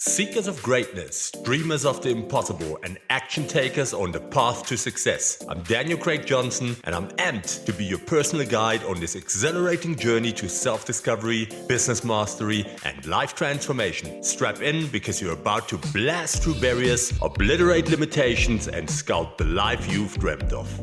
Seekers of greatness, dreamers of the impossible, and action takers on the path to success. I'm Daniel Craig Johnson, and I'm amped to be your personal guide on this exhilarating journey to self-discovery, business mastery, and life transformation. Strap in because you're about to blast through barriers, obliterate limitations, and sculpt the life you've dreamt of.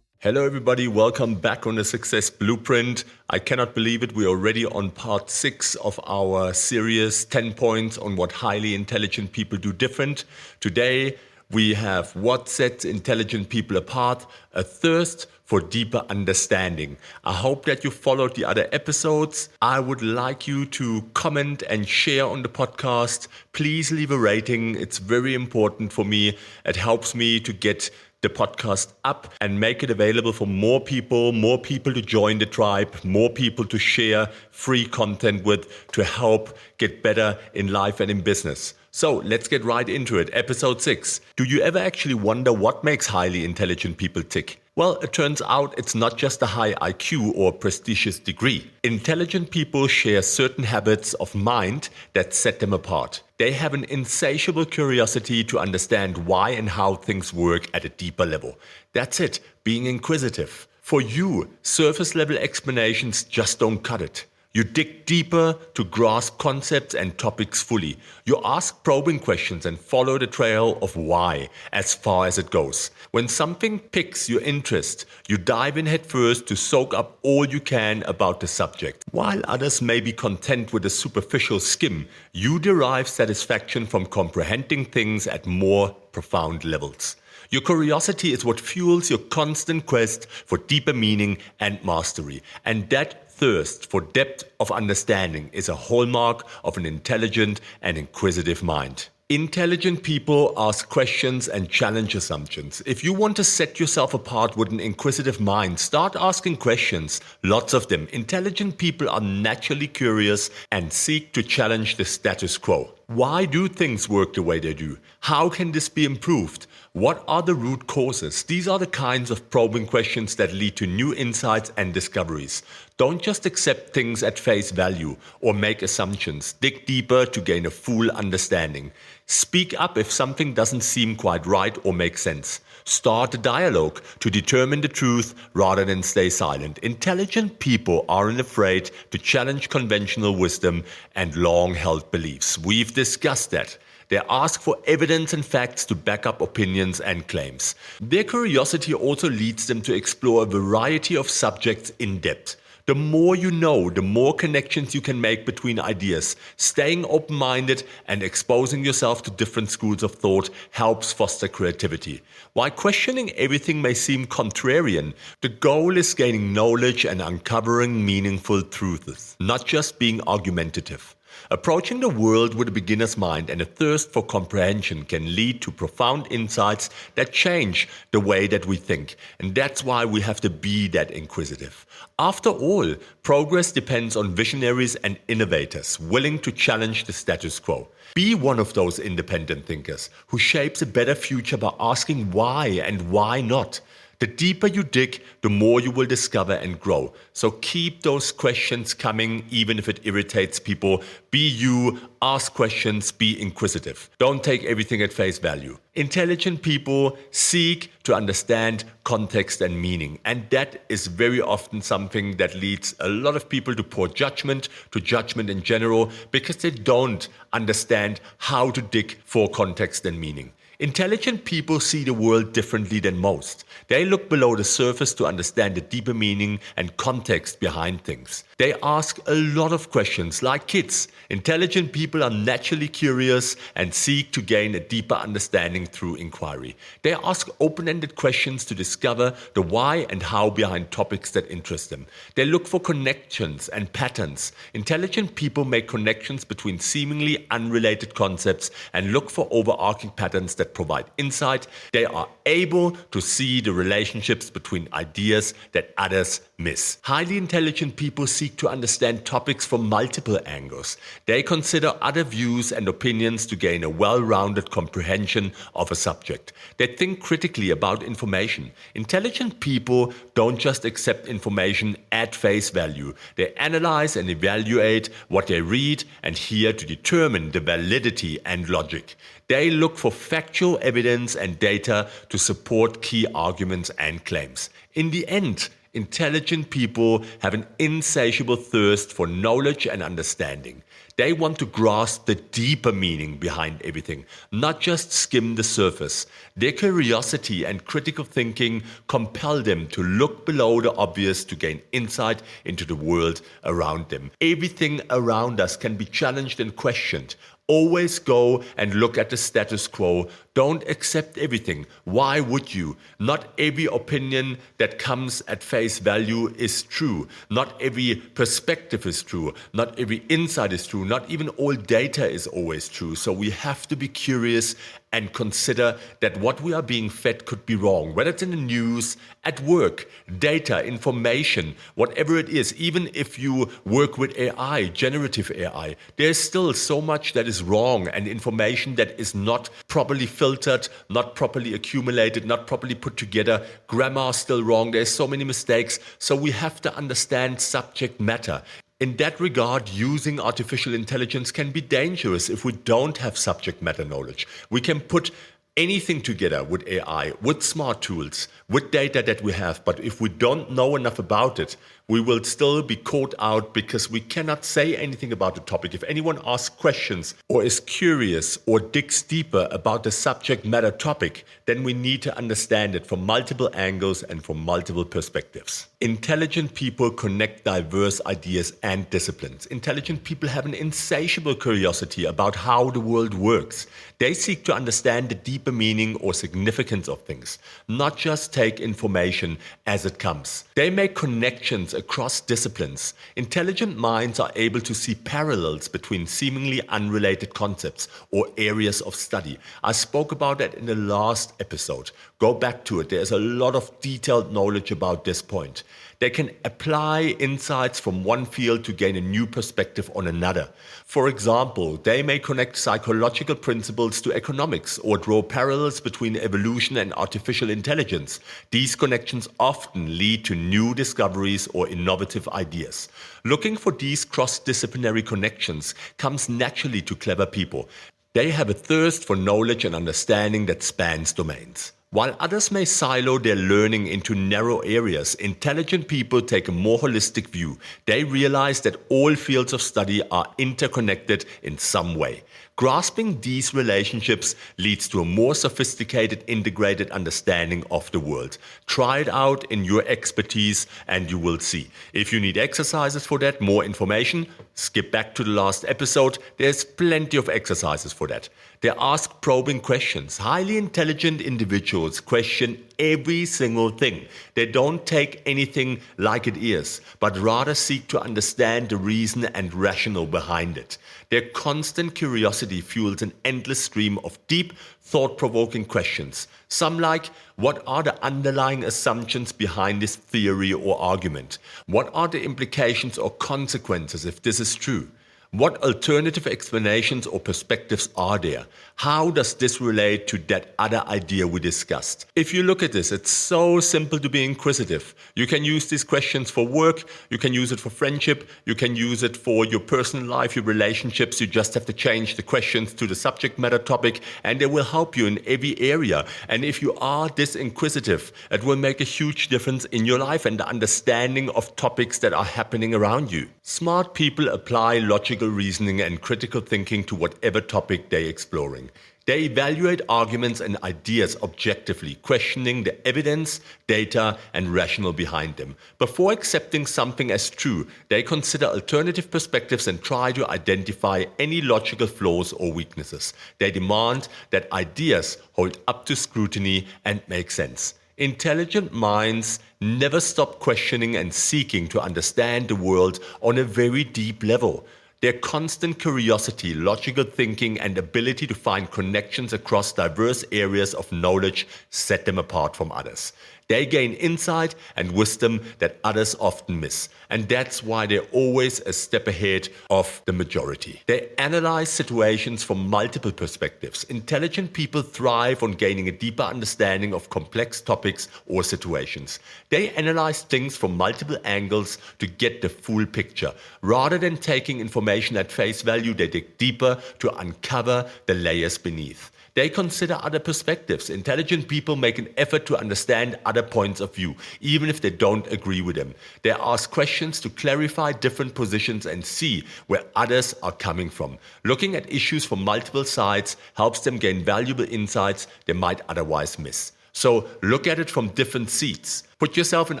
Hello everybody, welcome back on the Success Blueprint. I cannot believe it, we're already on part 6 of our series 10 points on what highly intelligent people do different. Today we have what sets intelligent people apart, a thirst for deeper understanding. I hope that you followed the other episodes. I would like you to comment and share on the podcast. Please leave a rating, it's very important for me. It helps me to get the podcast up and make it available for more people to join the tribe, more people to share free content with, to help get better in life and in business. So let's get right into it. Episode 6. Do you ever actually wonder what makes highly intelligent people tick? Well, it turns out it's not just a high IQ or prestigious degree. Intelligent people share certain habits of mind that set them apart. They have an insatiable curiosity to understand why and how things work at a deeper level. That's it, being inquisitive. For you, surface level explanations just don't cut it. You dig deeper to grasp concepts and topics fully. You ask probing questions and follow the trail of why as far as it goes. When something piques your interest, you dive in headfirst to soak up all you can about the subject. While others may be content with a superficial skim, you derive satisfaction from comprehending things at more profound levels. Your curiosity is what fuels your constant quest for deeper meaning and mastery. And that thirst for depth of understanding is a hallmark of an intelligent and inquisitive mind. Intelligent people ask questions and challenge assumptions. If you want to set yourself apart with an inquisitive mind, start asking questions, lots of them. Intelligent people are naturally curious and seek to challenge the status quo. Why do things work the way they do? How can this be improved? What are the root causes? These are the kinds of probing questions that lead to new insights and discoveries. Don't just accept things at face value or make assumptions. Dig deeper to gain a full understanding. Speak up if something doesn't seem quite right or make sense. Start a dialogue to determine the truth rather than stay silent. Intelligent people aren't afraid to challenge conventional wisdom and long-held beliefs. We've discussed that. They ask for evidence and facts to back up opinions and claims. Their curiosity also leads them to explore a variety of subjects in depth. The more you know, the more connections you can make between ideas. Staying open-minded and exposing yourself to different schools of thought helps foster creativity. While questioning everything may seem contrarian, the goal is gaining knowledge and uncovering meaningful truths, not just being argumentative. Approaching the world with a beginner's mind and a thirst for comprehension can lead to profound insights that change the way that we think. And that's why we have to be that inquisitive. After all, progress depends on visionaries and innovators willing to challenge the status quo. Be one of those independent thinkers who shapes a better future by asking why and why not. The deeper you dig, the more you will discover and grow. So keep those questions coming, even if it irritates people. Be you, ask questions, be inquisitive. Don't take everything at face value. Intelligent people seek to understand context and meaning. And that is very often something that leads a lot of people to poor judgment, to judgment in general, because they don't understand how to dig for context and meaning. Intelligent people see the world differently than most. They look below the surface to understand the deeper meaning and context behind things. They ask a lot of questions like kids. Intelligent people are naturally curious and seek to gain a deeper understanding through inquiry. They ask open-ended questions to discover the why and how behind topics that interest them. They look for connections and patterns. Intelligent people make connections between seemingly unrelated concepts and look for overarching patterns that provide insight. They are able to see the relationships between ideas that others miss. Highly intelligent people seek to understand topics from multiple angles. They consider other views and opinions to gain a well-rounded comprehension of a subject. They think critically about information. Intelligent people don't just accept information at face value. They analyze and evaluate what they read and hear to determine the validity and logic. They look for factual evidence and data to support key arguments and claims. In the end, intelligent people have an insatiable thirst for knowledge and understanding. They want to grasp the deeper meaning behind everything, not just skim the surface. Their curiosity and critical thinking compel them to look below the obvious to gain insight into the world around them. Everything around us can be challenged and questioned. Always go and look at the status quo. Don't accept everything. Why would you? Not every opinion that comes at face value is true. Not every perspective is true. Not every insight is true. Not even all data is always true. So we have to be curious and consider that what we are being fed could be wrong, whether it's in the news, at work, data, information, whatever it is. Even if you work with AI, generative AI, there's still so much that is wrong and information that is not properly filtered, not properly accumulated, not properly put together. Grammar is still wrong. There's so many mistakes. So we have to understand subject matter. In that regard, using artificial intelligence can be dangerous if we don't have subject matter knowledge. We can put anything together with AI, with smart tools, with data that we have, but if we don't know enough about it, we will still be caught out because we cannot say anything about the topic. If anyone asks questions or is curious or digs deeper about the subject matter topic, then we need to understand it from multiple angles and from multiple perspectives. Intelligent people connect diverse ideas and disciplines. Intelligent people have an insatiable curiosity about how the world works. They seek to understand the deeper meaning or significance of things, not just take information as it comes. They make connections across disciplines. Intelligent minds are able to see parallels between seemingly unrelated concepts or areas of study. I spoke about that in the last episode. Go back to it. There's a lot of detailed knowledge about this point. They can apply insights from one field to gain a new perspective on another. For example, they may connect psychological principles to economics or draw parallels between evolution and artificial intelligence. These connections often lead to new discoveries or innovative ideas. Looking for these cross-disciplinary connections comes naturally to clever people. They have a thirst for knowledge and understanding that spans domains. While others may silo their learning into narrow areas, intelligent people take a more holistic view. They realize that all fields of study are interconnected in some way. Grasping these relationships leads to a more sophisticated, integrated understanding of the world. Try it out in your expertise and you will see. If you need exercises for that, more information, skip back to the last episode. There's plenty of exercises for that. They ask probing questions. Highly intelligent individuals question every single thing. They don't take anything like it is, but rather seek to understand the reason and rationale behind it. Their constant curiosity fuels an endless stream of deep, thought-provoking questions. Some like, what are the underlying assumptions behind this theory or argument? What are the implications or consequences if this is true? What alternative explanations or perspectives are there? How does this relate to that other idea we discussed? If you look at this, it's so simple to be inquisitive. You can use these questions for work, you can use it for friendship, you can use it for your personal life, your relationships. You just have to change the questions to the subject matter topic and they will help you in every area. And if you are this inquisitive, it will make a huge difference in your life and the understanding of topics that are happening around you. Smart people apply logical reasoning and critical thinking to whatever topic they're exploring. They evaluate arguments and ideas objectively, questioning the evidence, data, and rationale behind them. Before accepting something as true, they consider alternative perspectives and try to identify any logical flaws or weaknesses. They demand that ideas hold up to scrutiny and make sense. Intelligent minds never stop questioning and seeking to understand the world on a very deep level. Their constant curiosity, logical thinking, and ability to find connections across diverse areas of knowledge set them apart from others. They gain insight and wisdom that others often miss. And that's why they're always a step ahead of the majority. They analyze situations from multiple perspectives. Intelligent people thrive on gaining a deeper understanding of complex topics or situations. They analyze things from multiple angles to get the full picture. Rather than taking information at face value, they dig deeper to uncover the layers beneath. They consider other perspectives. Intelligent people make an effort to understand other points of view, even if they don't agree with them. They ask questions to clarify different positions and see where others are coming from. Looking at issues from multiple sides helps them gain valuable insights they might otherwise miss. So look at it from different seats. Put yourself in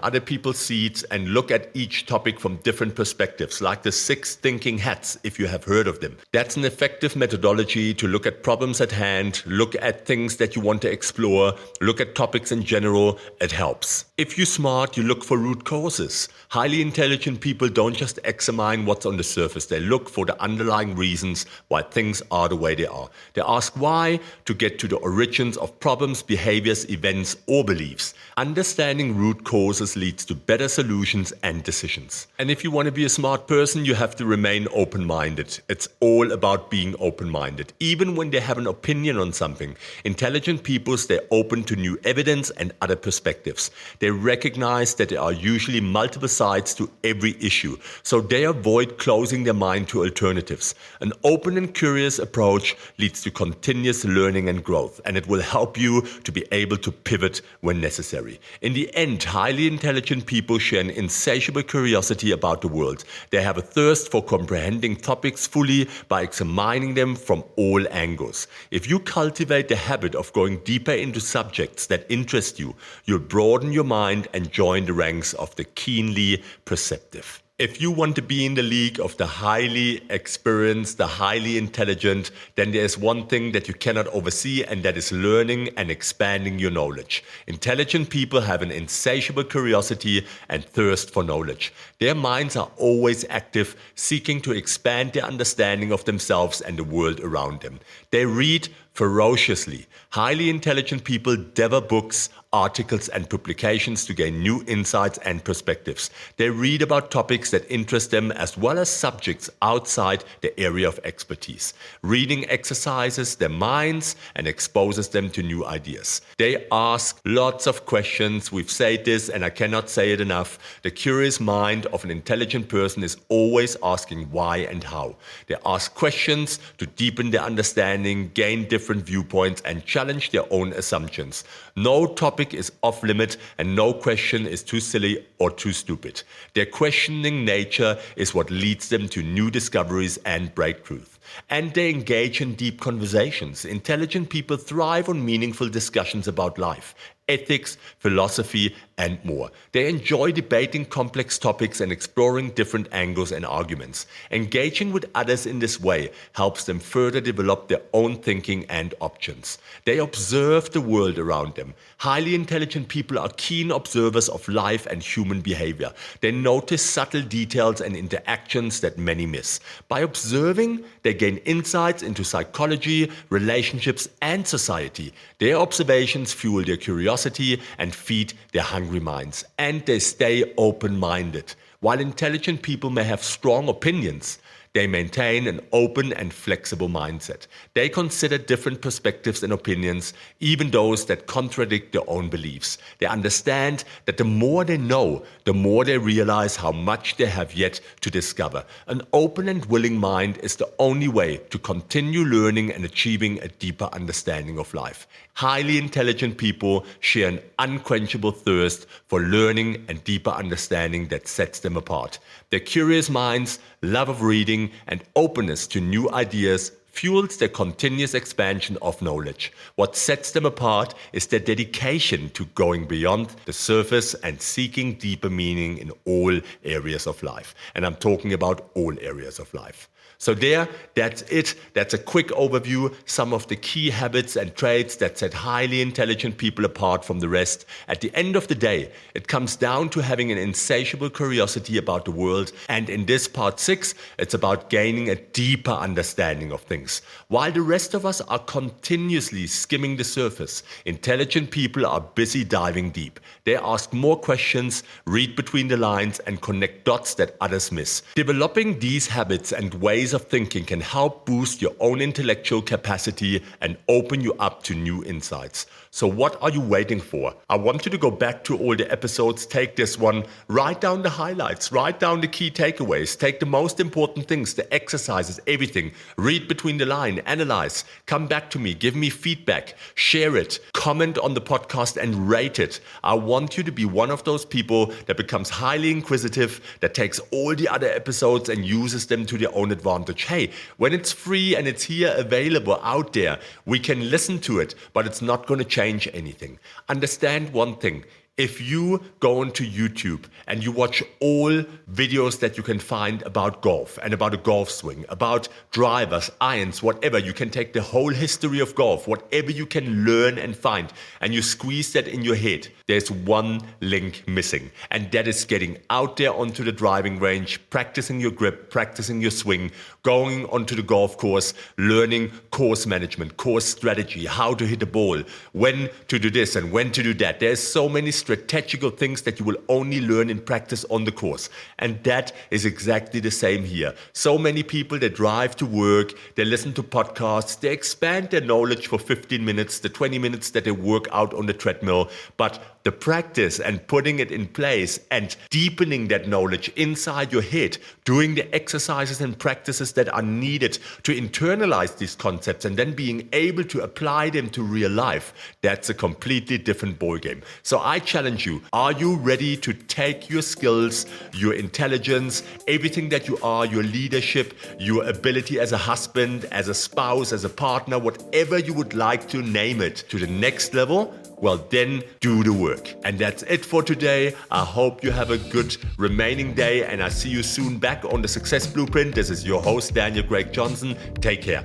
other people's seats and look at each topic from different perspectives, like the 6 thinking hats, if you have heard of them. That's an effective methodology to look at problems at hand, look at things that you want to explore, look at topics in general. It helps. If you're smart, you look for root causes. Highly intelligent people don't just examine what's on the surface. They look for the underlying reasons why things are the way they are. They ask why to get to the origins of problems, behaviors, events, or beliefs. Understanding root causes leads to better solutions and decisions. And if you want to be a smart person, you have to remain open-minded. It's all about being open-minded. Even when they have an opinion on something, intelligent people stay open to new evidence and other perspectives. They recognize that there are usually multiple sides to every issue, so they avoid closing their mind to alternatives. An open and curious approach leads to continuous learning and growth, and it will help you to be able to pivot when necessary. In the end, highly intelligent people share an insatiable curiosity about the world. They have a thirst for comprehending topics fully by examining them from all angles. If you cultivate the habit of going deeper into subjects that interest you, you'll broaden your mind and join the ranks of the keenly perceptive. If you want to be in the league of the highly experienced, the highly intelligent, then there's one thing that you cannot oversee, and that is learning and expanding your knowledge. Intelligent people have an insatiable curiosity and thirst for knowledge. Their minds are always active, seeking to expand their understanding of themselves and the world around them. They read ferociously. Highly intelligent people devour books, articles, and publications to gain new insights and perspectives. They read about topics that interest them as well as subjects outside the area of expertise. Reading exercises their minds and exposes them to new ideas. They ask lots of questions. We've said this and I cannot say it enough. The curious mind of an intelligent person is always asking why and how. They ask questions to deepen their understanding, gain different viewpoints, and challenge their own assumptions. No topic is off limit and no question is too silly or too stupid. Their questioning nature is what leads them to new discoveries and breakthroughs. And they engage in deep conversations. Intelligent people thrive on meaningful discussions about life, ethics, philosophy, and more. They enjoy debating complex topics and exploring different angles and arguments. Engaging with others in this way helps them further develop their own thinking and options. They observe the world around them. Highly intelligent people are keen observers of life and human behavior. They notice subtle details and interactions that many miss. By observing, they gain insights into psychology, relationships, and society. Their observations fuel their curiosity and feed their hungry minds. And they stay open-minded. While intelligent people may have strong opinions, they maintain an open and flexible mindset. They consider different perspectives and opinions, even those that contradict their own beliefs. They understand that the more they know, the more they realize how much they have yet to discover. An open and willing mind is the only way to continue learning and achieving a deeper understanding of life. Highly intelligent people share an unquenchable thirst for learning and deeper understanding that sets them apart. Their curious minds, love of reading, and openness to new ideas fuels their continuous expansion of knowledge. What sets them apart is their dedication to going beyond the surface and seeking deeper meaning in all areas of life. And I'm talking about all areas of life. So that's it. That's a quick overview, some of the key habits and traits that set highly intelligent people apart from the rest. At the end of the day, it comes down to having an insatiable curiosity about the world. And in this part 6, it's about gaining a deeper understanding of things. things. While the rest of us are continuously skimming the surface, intelligent people are busy diving deep. They ask more questions, read between the lines, and connect dots that others miss. Developing these habits and ways of thinking can help boost your own intellectual capacity and open you up to new insights. So what are you waiting for? I want you to go back to all the episodes, take this one, write down the highlights, write down the key takeaways, take the most important things, the exercises, everything, read between the line, analyze, come back to me, give me feedback, share it, comment on the podcast and rate it. I want you to be one of those people that becomes highly inquisitive, that takes all the other episodes and uses them to their own advantage. Hey, when it's free and it's here available out there, we can listen to it, but it's not going to change anything. Understand one thing. If you go onto YouTube and you watch all videos that you can find about golf and about a golf swing, about drivers, irons, whatever, you can take the whole history of golf, whatever you can learn and find, and you squeeze that in your head, there's one link missing. And that is getting out there onto the driving range, practicing your grip, practicing your swing, going onto the golf course, learning course management, course strategy, how to hit a ball, when to do this and when to do that. There's so many strategical things that you will only learn in practice on the course. And that is exactly the same here. So many people, they drive to work, they listen to podcasts, they expand their knowledge for 15 minutes, the 20 minutes that they work out on the treadmill, but the practice and putting it in place and deepening that knowledge inside your head, doing the exercises and practices that are needed to internalize these concepts and then being able to apply them to real life, that's a completely different ballgame. So I challenge you, are you ready to take your skills, your intelligence, everything that you are, your leadership, your ability as a husband, as a spouse, as a partner, whatever you would like to name it, to the next level? Well, then do the work. And that's it for today. I hope you have a good remaining day and I see you soon back on the Success Blueprint. This is your host, Daniel Craig Johnson. Take care.